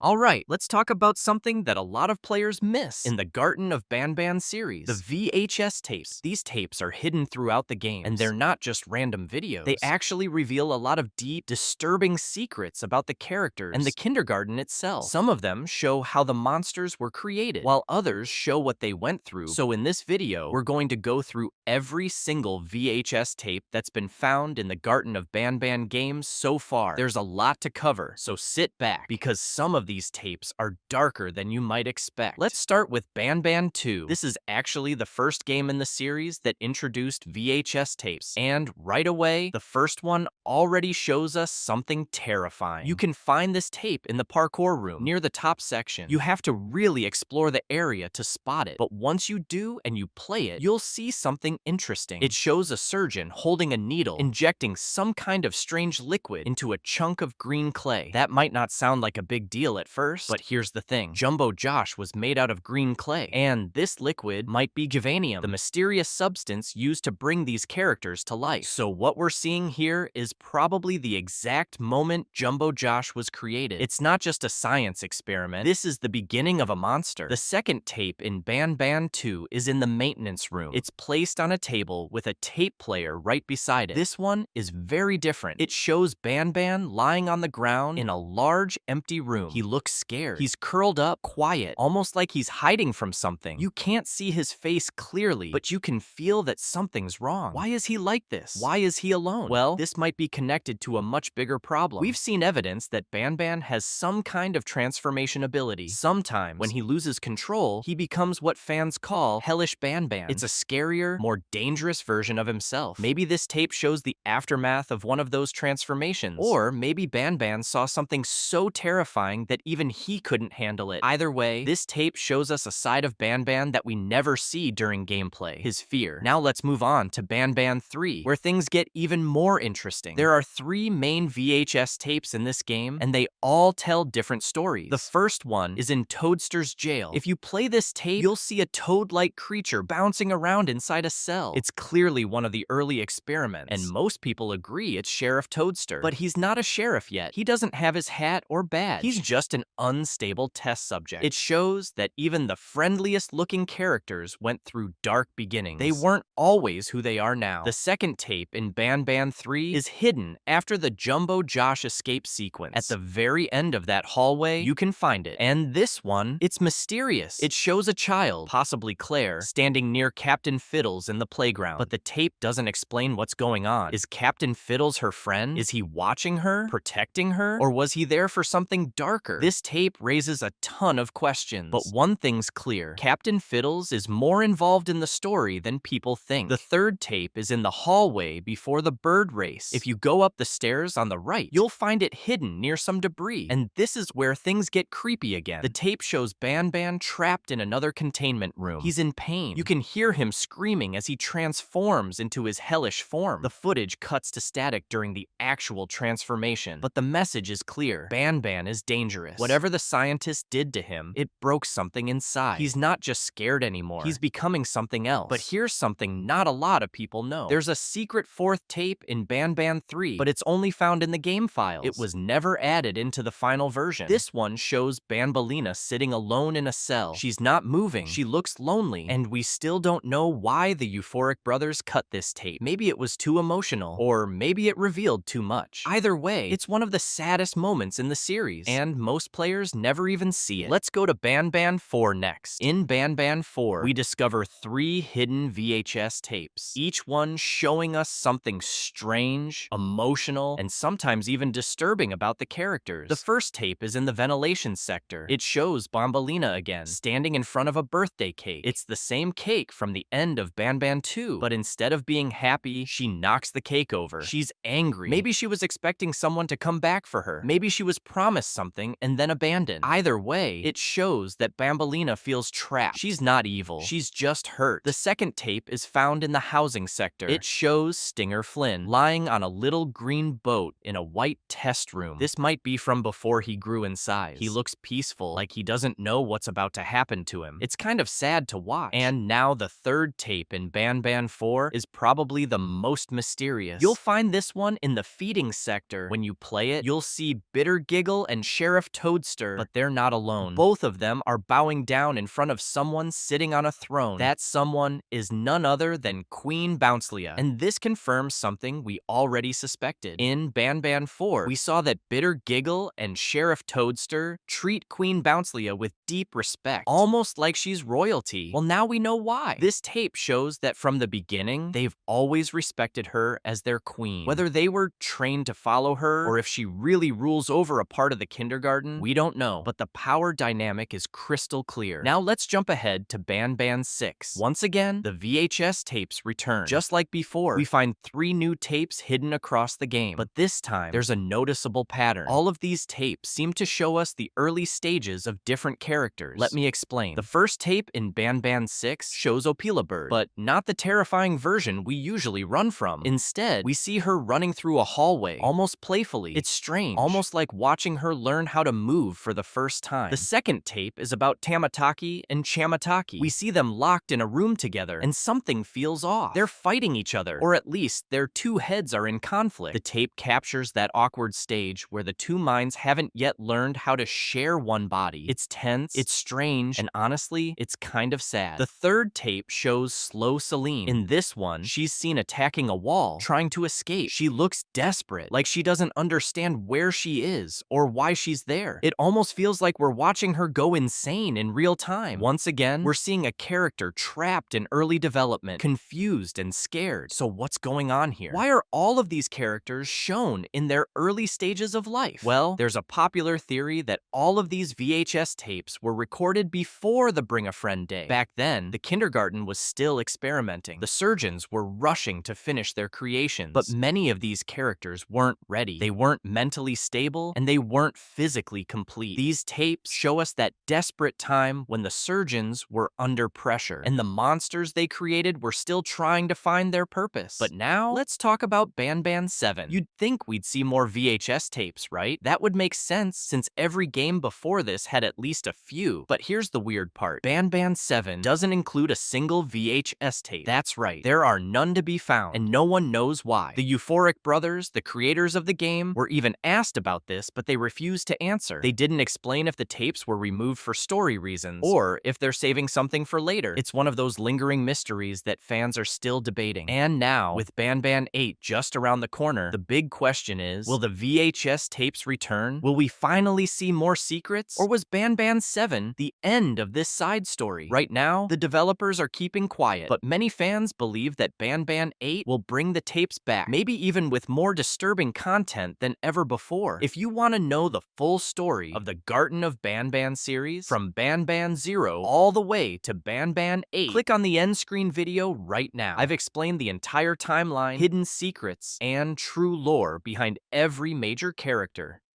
Alright, let's talk about something that a lot of players miss in the Garten of Banban series, the VHS tapes. These tapes are hidden throughout the game, and they're not just random videos. They actually reveal a lot of deep, disturbing secrets about the characters and the kindergarten itself. Some of them show how the monsters were created, while others show what they went through. So in this video, we're going to go through every single VHS tape that's been found in the Garten of Banban games so far. There's a lot to cover, so sit back, because some of these tapes are darker than you might expect. Let's start with Banban 2. This is actually the first game in the series that introduced VHS tapes, and right away, the first one already shows us something terrifying. You can find this tape in the parkour room, near the top section. You have to really explore the area to spot it, but once you do and you play it, you'll see something interesting. It shows a surgeon holding a needle, injecting some kind of strange liquid into a chunk of green clay. That might not sound like a big deal at first, but here's the thing. Jumbo Josh was made out of green clay, and this liquid might be givanium, the mysterious substance used to bring these characters to life. So what we're seeing here is probably the exact moment Jumbo Josh was created. It's not just a science experiment. This is the beginning of a monster. The second tape in Banban 2 is in the maintenance room. It's placed on a table with a tape player right beside it. This one is very different. It shows Banban lying on the ground in a large, empty room. He looks scared. He's curled up, quiet, almost like he's hiding from something. You can't see his face clearly, but you can feel that something's wrong. Why is he like this? Why is he alone? Well, this might be connected to a much bigger problem. We've seen evidence that Banban has some kind of transformation ability. Sometimes, when he loses control, he becomes what fans call Hellish Banban. It's a scarier, more dangerous version of himself. Maybe this tape shows the aftermath of one of those transformations. Or maybe Banban saw something so terrifying that even he couldn't handle it. Either way, this tape shows us a side of Banban that we never see during gameplay, his fear. Now let's move on to Banban 3, where things get even more interesting. There are 3 main VHS tapes in this game, and they all tell different stories. The first one is in Toadster's jail. If you play this tape, you'll see a toad-like creature bouncing around inside a cell. It's clearly one of the early experiments, and most people agree it's Sheriff Toadster. But he's not a sheriff yet. He doesn't have his hat or badge. He's just an unstable test subject. It shows that even the friendliest looking characters went through dark beginnings. They weren't always who they are now. The second tape in Banban 3 is hidden after the Jumbo Josh escape sequence. At the very end of that hallway, you can find it. And this one, it's mysterious. It shows a child, possibly Claire, standing near Captain Fiddles in the playground. But the tape doesn't explain what's going on. Is Captain Fiddles her friend? Is he watching her, protecting her? Or was he there for something darker? This tape raises a ton of questions. But one thing's clear. Captain Fiddles is more involved in the story than people think. The third tape is in the hallway before the bird race. If you go up the stairs on the right, you'll find it hidden near some debris. And this is where things get creepy again. The tape shows Banban trapped in another containment room. He's in pain. You can hear him screaming as he transforms into his hellish form. The footage cuts to static during the actual transformation, but the message is clear. Banban is dangerous. Whatever the scientist did to him, it broke something inside. He's not just scared anymore. He's becoming something else. But here's something not a lot of people know. There's a secret 4th tape in Banban 3, but it's only found in the game files. It was never added into the final version. This one shows Banbalina sitting alone in a cell. She's not moving. She looks lonely, and we still don't know why the Euphoric brothers cut this tape. Maybe it was too emotional, or maybe it revealed too much. Either way, it's one of the saddest moments in the series, and most players never even see it. Let's go to Banban 4 next. In Banban 4, we discover 3 hidden VHS tapes, each one showing us something strange, emotional, and sometimes even disturbing about the characters. The first tape is in the ventilation sector. It shows Bombalina again, standing in front of a birthday cake. It's the same cake from the end of Banban 2, but instead of being happy, she knocks the cake over. She's angry. Maybe she was expecting someone to come back for her. Maybe she was promised something and then abandoned. Either way, it shows that Banbalina feels trapped. She's not evil. She's just hurt. The second tape is found in the housing sector. It shows Stinger Flynn lying on a little green boat in a white test room. This might be from before he grew in size. He looks peaceful, like he doesn't know what's about to happen to him. It's kind of sad to watch. And now the third tape in Banban 4 is probably the most mysterious. You'll find this one in the feeding sector. When you play it, you'll see Bitter Giggle and Sheriff Toadster, but they're not alone. Both of them are bowing down in front of someone sitting on a throne. That someone is none other than Queen Bouncelia, and this confirms something we already suspected. In Banban 4, we saw that Bitter Giggle and Sheriff Toadster treat Queen Bouncelia with deep respect, almost like she's royalty. Well, now we know why. This tape shows that from the beginning, they've always respected her as their queen. Whether they were trained to follow her, or if she really rules over a part of the kindergarten, we don't know, but the power dynamic is crystal clear. Now let's jump ahead to Banban 6. Once again, the VHS tapes return. Just like before, we find 3 new tapes hidden across the game, but this time, there's a noticeable pattern. All of these tapes seem to show us the early stages of different characters. Let me explain. The first tape in Banban 6 shows Opila, but not the terrifying version we usually run from. Instead, we see her running through a hallway, almost playfully. It's strange, almost like watching her learn how to move for the first time. The second tape is about Tamataki and Chamataki. We see them locked in a room together, and something feels off. They're fighting each other, or at least their two heads are in conflict. The tape captures that awkward stage where the two minds haven't yet learned how to share one body. It's tense, it's strange, and honestly, it's kind of sad. The third tape shows Slow Celine. In this one, she's seen attacking a wall, trying to escape. She looks desperate, like she doesn't understand where she is or why she's there. It almost feels like we're watching her go insane in real time. Once again, we're seeing a character trapped in early development, confused and scared. So what's going on here? Why are all of these characters shown in their early stages of life? Well, there's a popular theory that all of these VHS tapes were recorded before the Bring a Friend Day. Back then, the kindergarten was still experimenting. The surgeons were rushing to finish their creations, but many of these characters weren't ready. They weren't mentally stable, and they weren't physically complete. These tapes show us that desperate time when the surgeons were under pressure, and the monsters they created were still trying to find their purpose. But now, let's talk about Banban 7. You'd think we'd see more VHS tapes, right? That would make sense since every game before this had at least a few. But here's the weird part. Banban 7 doesn't include a single VHS tape. That's right, there are none to be found, and no one knows why. The Euphoric brothers, the creators of the game, were even asked about this, but they refused to answer. They didn't explain if the tapes were removed for story reasons, or if they're saving something for later. It's one of those lingering mysteries that fans are still debating. And now, with Banban 8 just around the corner, the big question is, will the VHS tapes return? Will we finally see more secrets? Or was Banban 7 the end of this side story? Right now, the developers are keeping quiet, but many fans believe that Banban 8 will bring the tapes back, maybe even with more disturbing content than ever before. If you want to know the full story of the Garten of Banban series, from Banban 0 all the way to Banban 8, click on the end screen video right now. I've explained the entire timeline, hidden secrets, and true lore behind every major character.